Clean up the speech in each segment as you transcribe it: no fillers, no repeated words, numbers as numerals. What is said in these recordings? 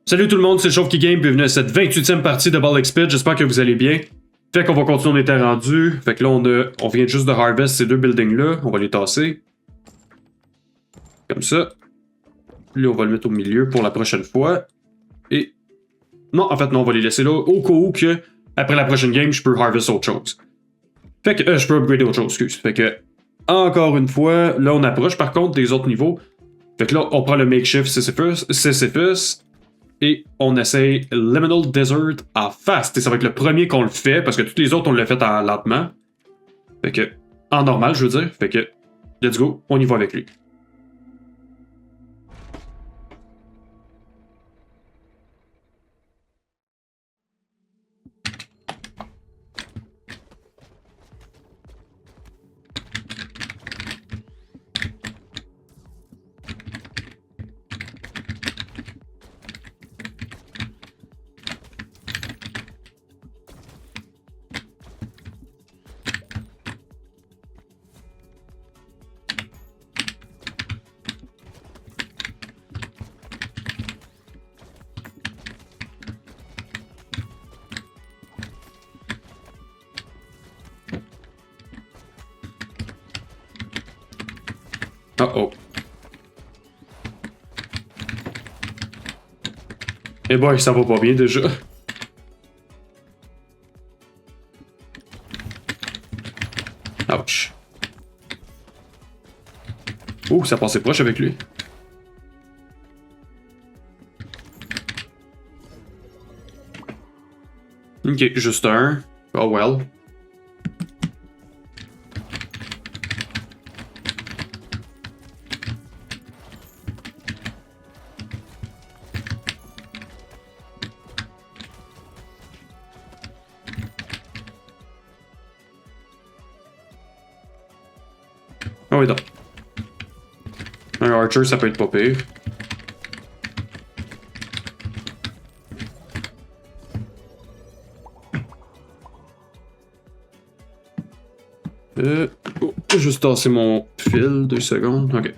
Salut tout le monde, c'est Chauve qui Game, bienvenue à cette 28e partie de Ball XP, j'espère que vous allez bien. Fait qu'on va continuer, on était rendu. Fait que là, on vient juste de harvest ces deux buildings-là, on va les tasser. Comme ça. Là, on va le mettre au milieu pour la prochaine fois. Et... Non, en fait, non, on va les laisser là, au cas où que, après la prochaine game, je peux harvest autre chose. Fait que, je peux upgrader autre chose, excuse. Fait que, encore une fois, là, on approche par contre des autres niveaux. Fait que là, on prend le makeshift Sisyphus. Et on essaye Liminal Desert en fast. Et ça va être le premier qu'on le fait, parce que tous les autres, on l'a fait en lentement. Fait que, en normal, je veux dire. Fait que, let's go, on y va avec lui. Oh. Eh boy, ça va pas bien déjà. Ouch. Ouh, ça passait proche avec lui. Ok, juste un. Oh well. Ah oui, donc. Un Archer, ça peut être pas pire. Juste tasser mon fil, 2 secondes. Ok.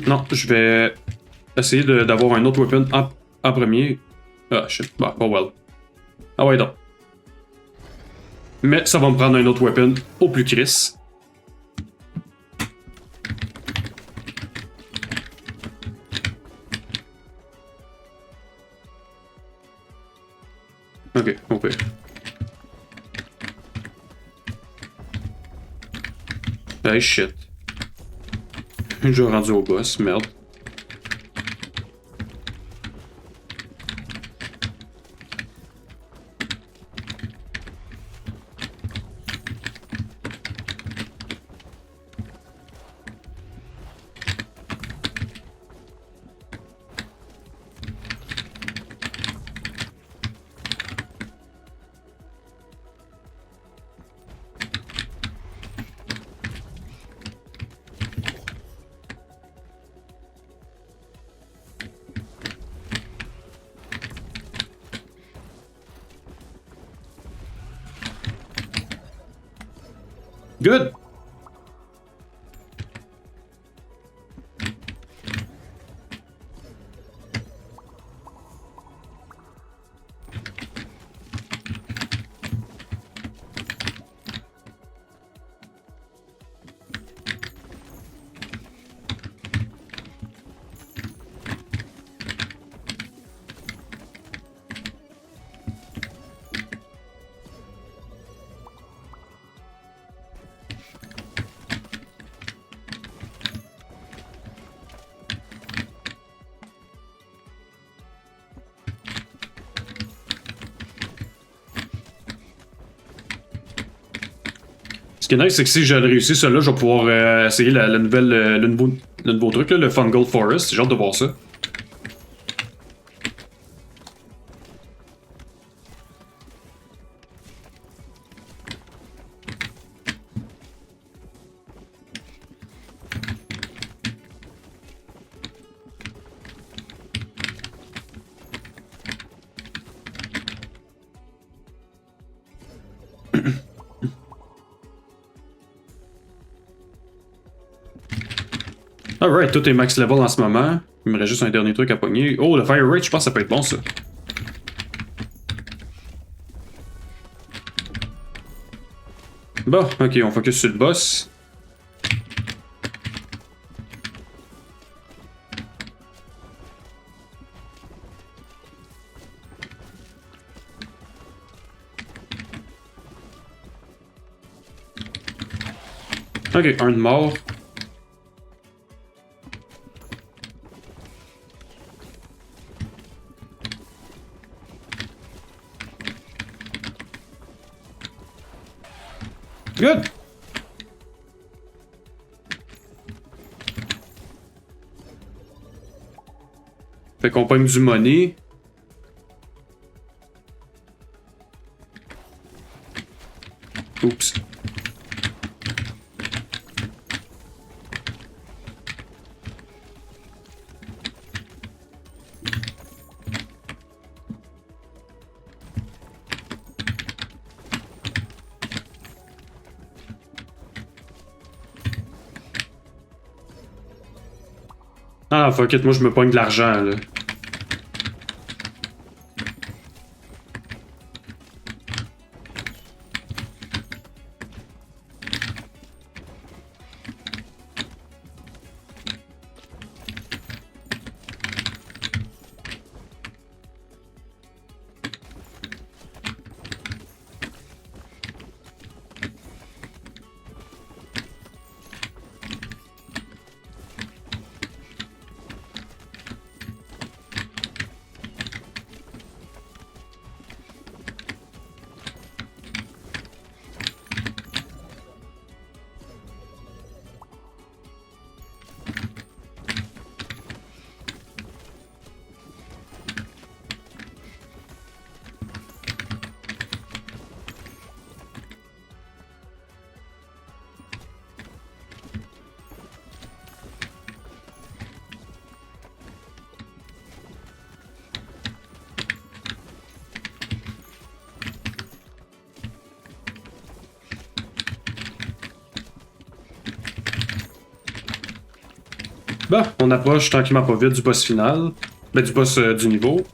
Non, je vais essayer d'avoir un autre weapon en premier. Ah, shit. Bah, oh well. Ah ouais, donc. Mais ça va me prendre un autre weapon au plus Chris. Ok, on peut. Hey, shit. J'ai rendu au boss, merde. Good! Ce qui est nice, c'est que si je réussis ça là, je vais pouvoir essayer le nouveau truc, là, le Fungal Forest. J'ai hâte de voir ça. Alright, tout est max level en ce moment. Il me reste juste un dernier truc à pogner. Oh, le fire rate, je pense que ça peut être bon ça. Bon, ok, on focus sur le boss. Ok, un de mort. Good! Fait qu'on pogne du money. Oups. Ah, fuck it, moi je me pogne de l'argent, là. Bon, on approche tranquillement pas vite du boss final. Ben, du boss du niveau.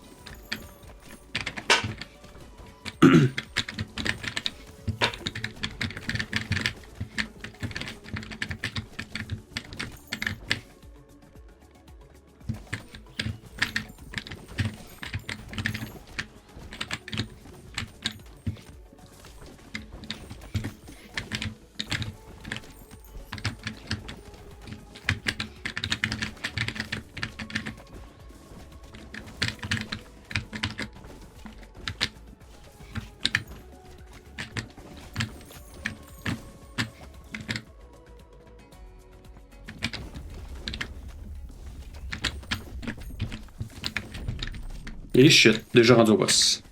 Et shit, déjà rendu au boss.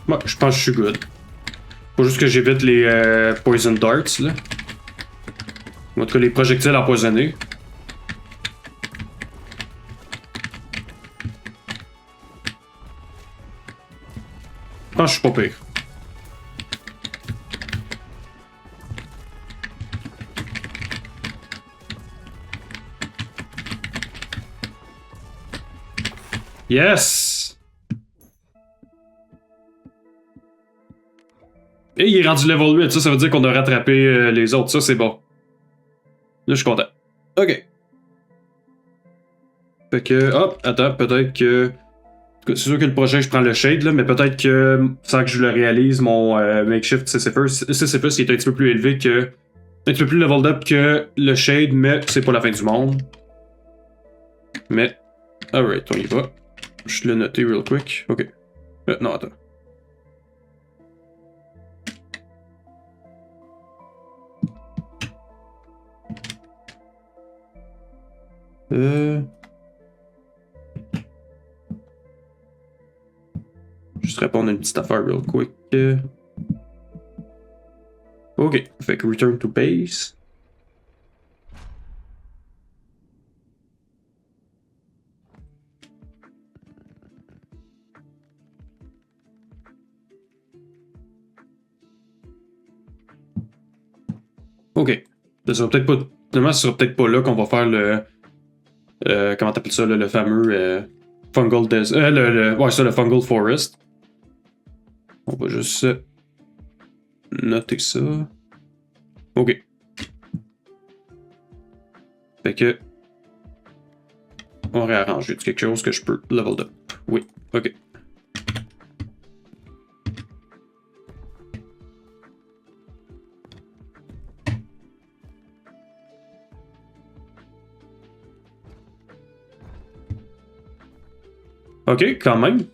Moi, je pense que je suis good. Faut juste que j'évite les poison darts, là. En tout cas, les projectiles empoisonnés. Je pense que je suis pas pire. Yes! Et il est rendu level 8, ça veut dire qu'on a rattrapé les autres, ça c'est bon. Là, je suis content. Ok. Fait que, hop, attends, peut-être que. C'est sûr que le prochain, je prends le shade, là, mais peut-être que, sans que je le réalise, mon makeshift Sisyphus, il est un petit peu plus élevé que. Un petit peu plus leveled up que le shade, mais c'est pas la fin du monde. Mais, alright, on y va. Je l'ai noté real quick. Ok. Non, attends. Juste répondre à une petite affaire real quick. Ok, fait que return to base. Ok. Ça sera peut-être pas. Finalement, ce sera peut-être pas là qu'on va faire le. Comment t'appelles ça, le fameux Fungal ouais, ça, le Fungal Forest. On va juste noter ça. Ok. Fait que. On va réarranger quelque chose que je peux level up. Oui, ok. Ok, quand même.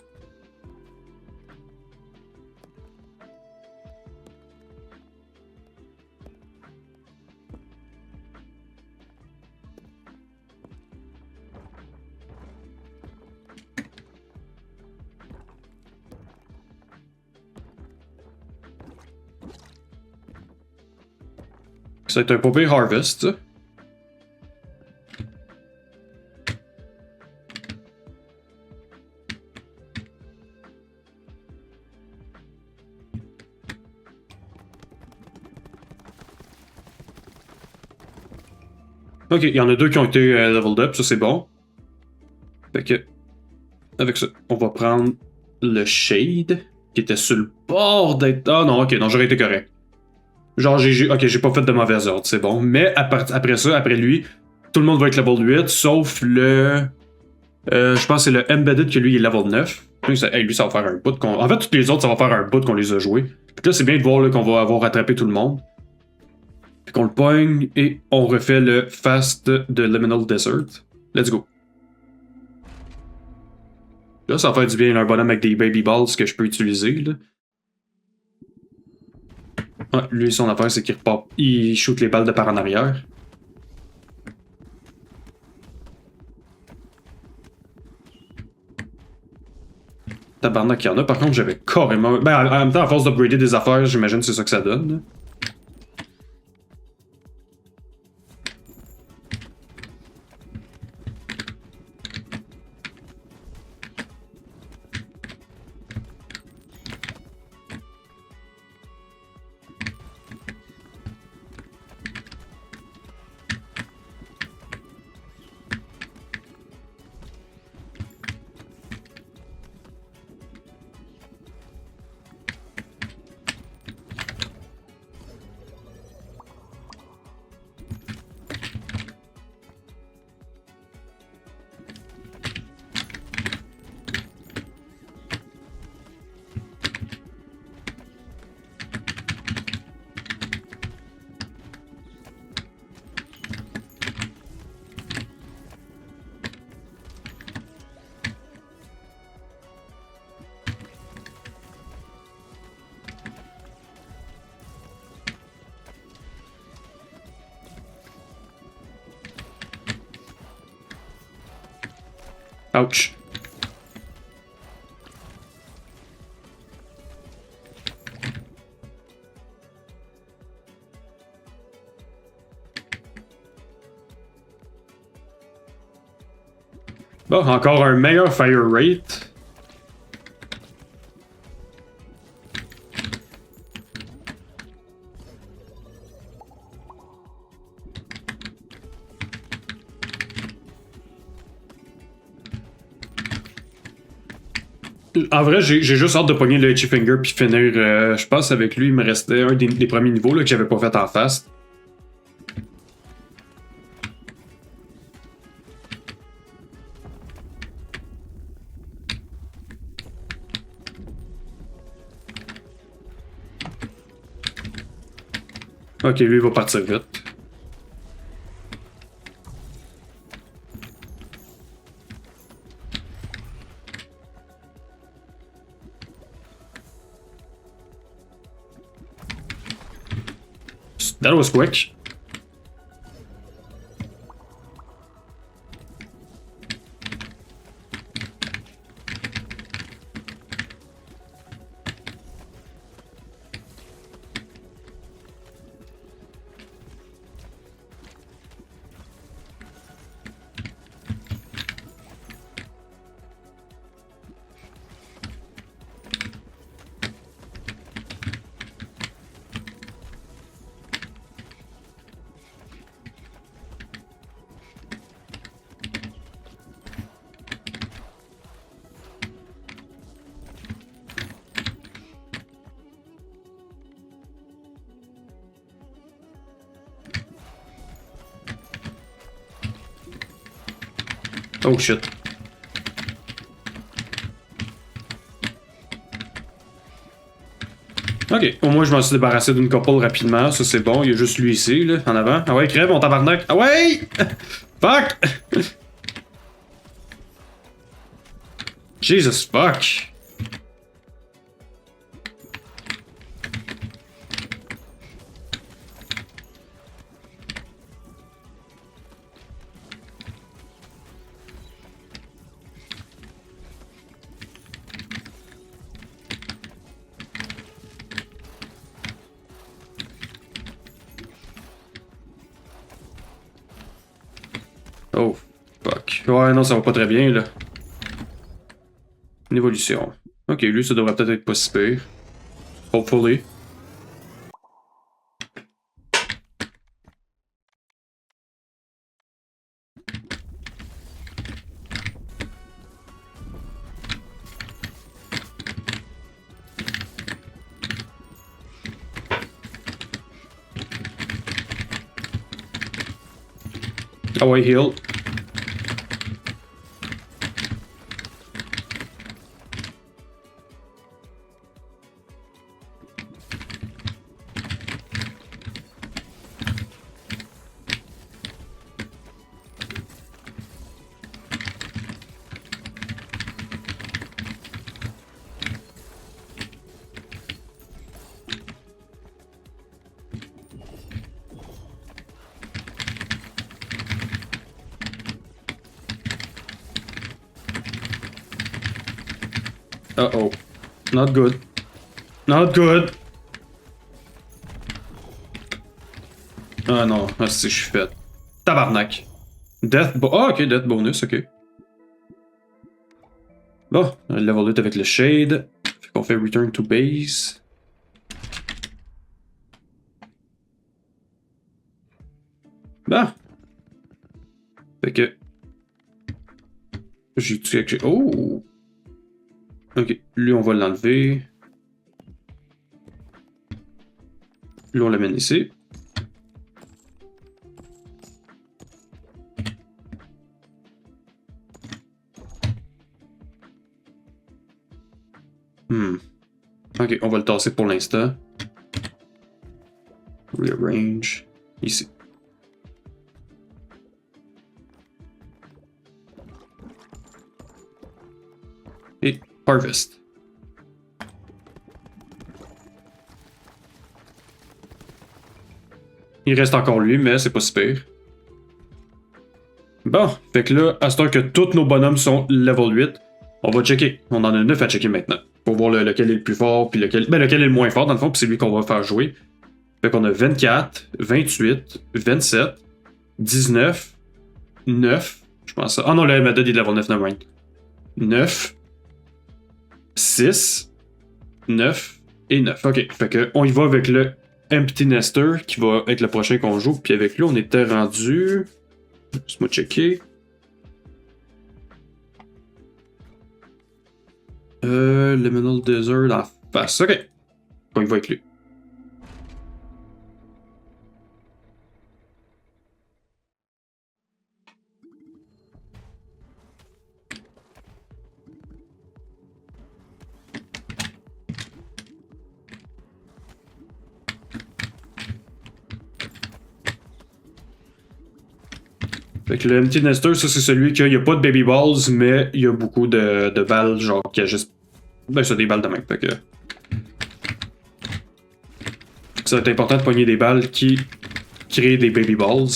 C'est un Popeye Harvest. Ça. Ok, il y en a deux qui ont été leveled up, ça c'est bon. Fait que, avec ça, on va prendre le Shade, qui était sur le bord d'être. Ah non, ok, non, j'aurais été correct. Genre, j'ai pas fait de mauvais ordre, c'est bon. Mais après ça, après lui, tout le monde va être level 8, sauf le. Je pense que c'est le Embedded que lui, il est level 9. Lui, ça va faire un bout qu'on. En fait, tous les autres, ça va faire un bout qu'on les a joués. Puis là, c'est bien de voir là, qu'on va avoir rattrapé tout le monde. Puis qu'on le pogne et on refait le fast de Liminal Desert. Let's go. Là, ça va faire du bien, un bonhomme avec des baby balls que je peux utiliser. Là. Ah, lui, son affaire, c'est qu'il repart. Il shoot les balles de par en arrière. Tabarnak, il y en a. Par contre, j'avais carrément. Ben, en même temps, à force d'upgrader des affaires, j'imagine que c'est ça que ça donne. Là. Ouch. Bon, encore un meilleur fire rate. En vrai, j'ai juste hâte de pogner le Itchy Finger puis finir. Je pense avec lui, il me restait un des premiers niveaux là, que j'avais pas fait en fast. Ok, lui, il va partir vite. That was quick. Oh shit. Ok, au moins je m'en suis débarrassé d'une couple rapidement, ça c'est bon, il y a juste lui ici, là, en avant. Ah ouais, crève mon tabarnak. Ah ouais! Fuck! Jesus fuck! Oh, fuck. Ouais, non, ça va pas très bien, là. Une évolution. Ok, lui, ça devrait peut-être être pas si pire. Hopefully. Ah ouais, heal. Uh-oh. Not good. Not good! Ah non, ah, si je suis fait. Tabarnak. Ah, ok, Death bonus, ok. Bon, level 8 avec le Shade. Fait qu'on fait Return to Base. Bon. Fait que. J'ai tué quelque chose. Oh! Ok, lui on va l'enlever. Lui on l'amène ici. Ok, on va le tasser pour l'instant. Rearrange. Ici. Et Harvest. Il reste encore lui, mais c'est pas si pire. Bon, fait que là, à ce temps que tous nos bonhommes sont level 8, on va checker. On en a 9 à checker maintenant. Pour voir lequel est le plus fort, puis lequel est le moins fort dans le fond, puis c'est lui qu'on va faire jouer. Fait qu'on a 24, 28, 27, 19, 9, je pense ça. Ah non, le méthode est de level 9, nevermind. 9, 6, 9 et 9. Ok, fait que on y va avec le Empty Nester qui va être le prochain qu'on joue. Puis avec lui, on était rendu. Laisse-moi checker. Liminal Desert en face. Ok. On y va avec lui. Fait que le Empty Nester, ça c'est celui qui a, il y a pas de baby balls, mais il y a beaucoup de balles, genre qui a juste. Ben, c'est des balles de même. Fait que. Ça va être important de pogner des balles qui créent des baby balls.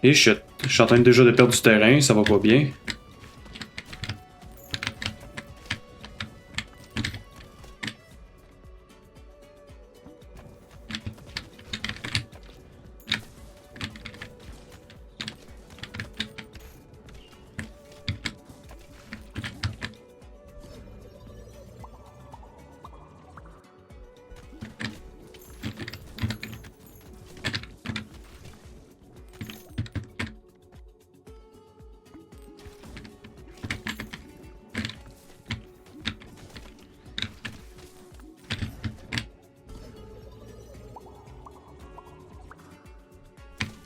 Et shit, je suis en train déjà de perdre du terrain, ça va pas bien.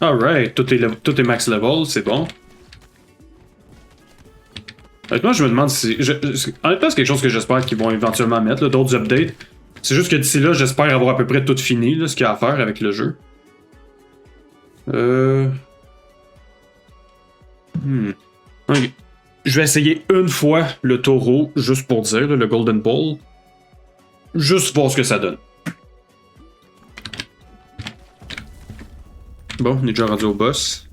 Alright, tout est max level, c'est bon. Honnêtement, je me demande si. Honnêtement, c'est quelque chose que j'espère qu'ils vont éventuellement mettre, d'autres updates. C'est juste que d'ici là, j'espère avoir à peu près tout fini, là, ce qu'il y a à faire avec le jeu. Ok. Je vais essayer une fois le taureau, juste pour dire, là, le Golden Ball. Juste voir ce que ça donne. Bon, on est déjà rendu au boss.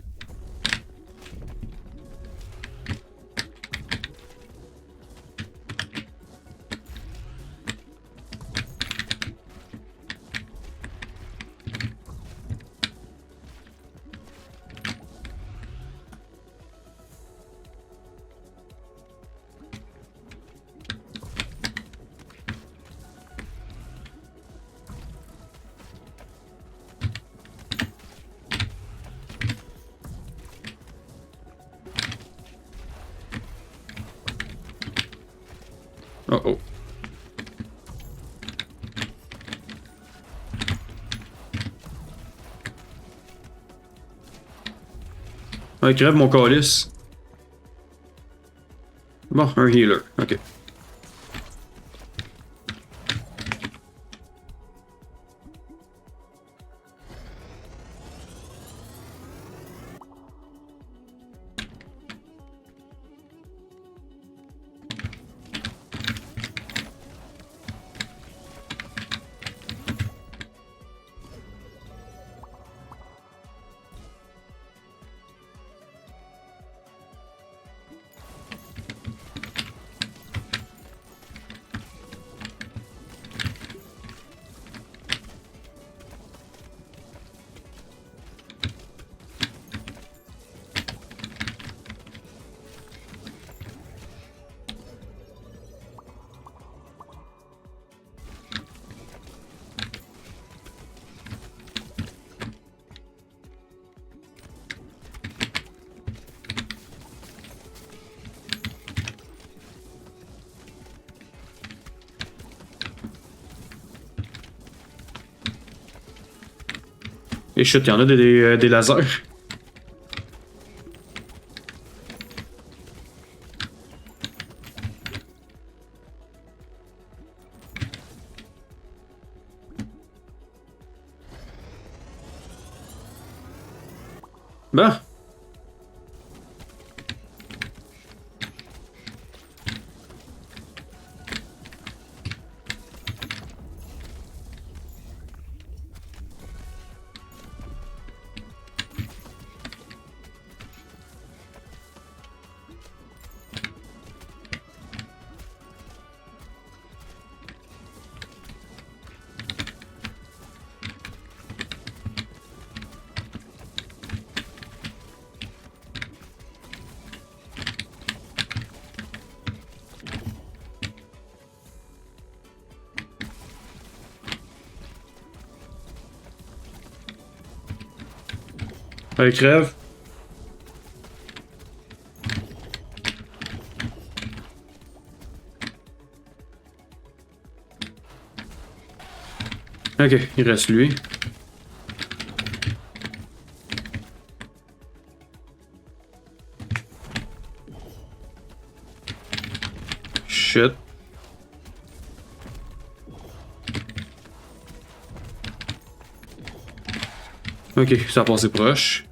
Oh oh. Ouais, crève mon calice. Bon, un healer. Ok. Et shit, il y en a des lasers. Bon. Allez, crève. Ok, il reste lui. Shit. Ok, ça a passé proche.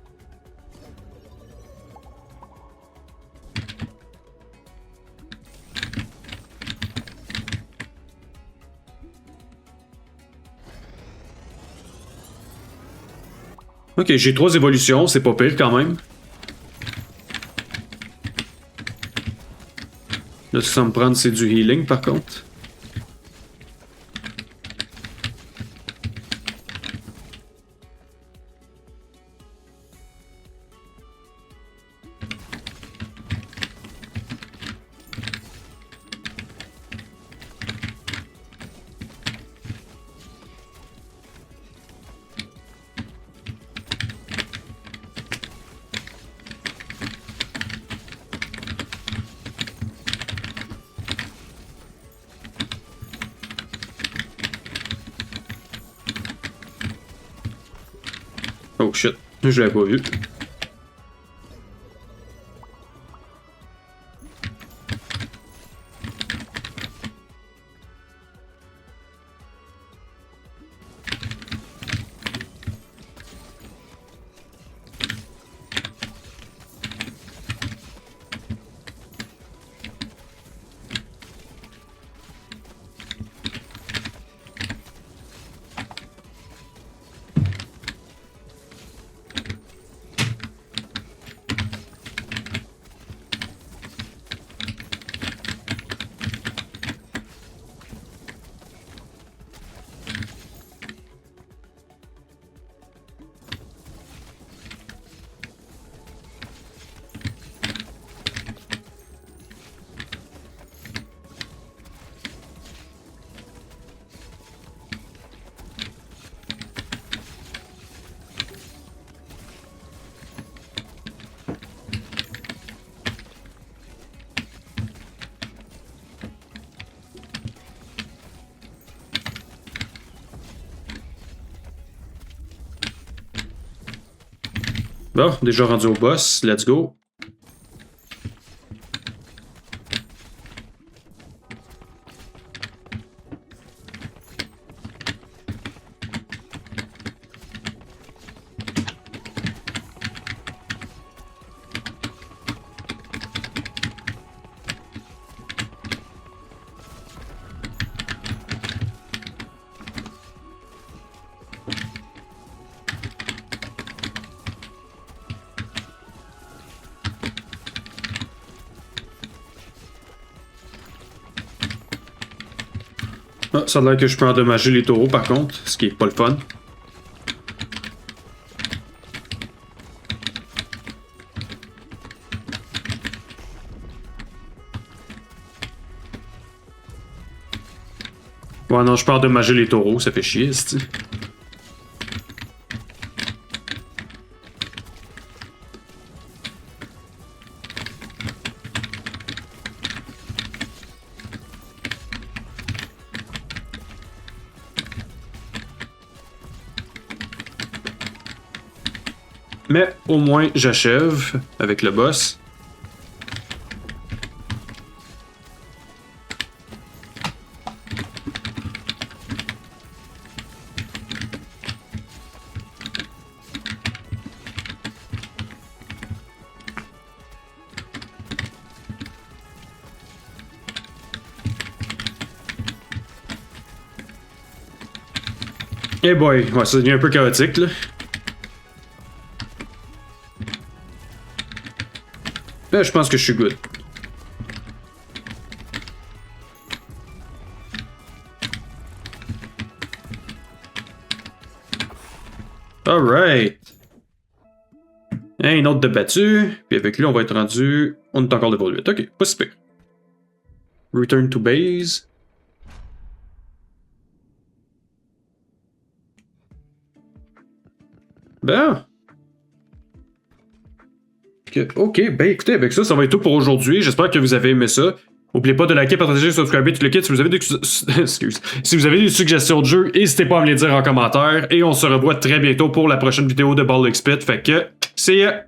Ok, j'ai 3 évolutions, c'est pas pire quand même. Là, ce que ça me prend, c'est du healing par contre. Oh shit, je l'avais pas vu. Bon, déjà rendu au boss, let's go. Ah, ça a l'air que je peux endommager les taureaux par contre, ce qui est pas le fun. Ouais, non, je peux endommager les taureaux, ça fait chier, c'ti. Mais au moins, j'achève avec le boss. Eh boy, ouais, ça devient un peu chaotique, là. Là, je pense que je suis good. Alright. Un autre de battu. Puis avec lui, on va être rendu. On est encore level 8. Ok, pas si pire. Return to base. Ben. Ok, ben écoutez, avec ça va être tout pour aujourd'hui. J'espère que vous avez aimé ça. N'oubliez pas de liker, partager, subscriber, tout le kit. Si vous avez des, excuse. Si vous avez des suggestions de jeux, n'hésitez pas à me les dire en commentaire. Et on se revoit très bientôt pour la prochaine vidéo de Baldur's Pit. Fait que, see ya!